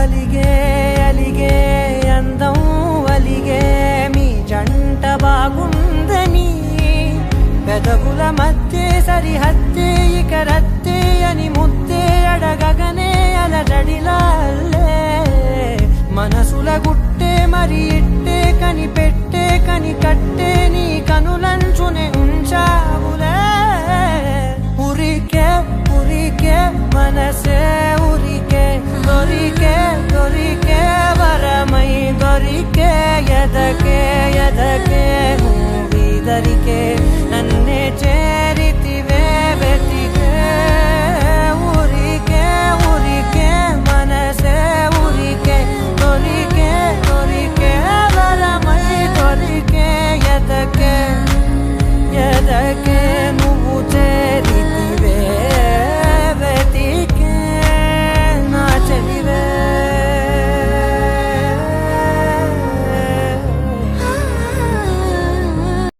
అలిగే అలిగే అందం అలిగే మీ జంట బాగుందని పెదవుల మధ్య సరిహద్దే ఇక రద్దే అని ముద్దే అడగగనే అలజడిలాల్లే మనసుల గుట్టే మరి ఇట్టే కనిపెట్టే కని కట్టే నీ కనులంచునే ఉంచావులే ఉరికే ఉరికే మనసే ఉరికే దొరికే దొరికే వరమై దొరికే ఎదకే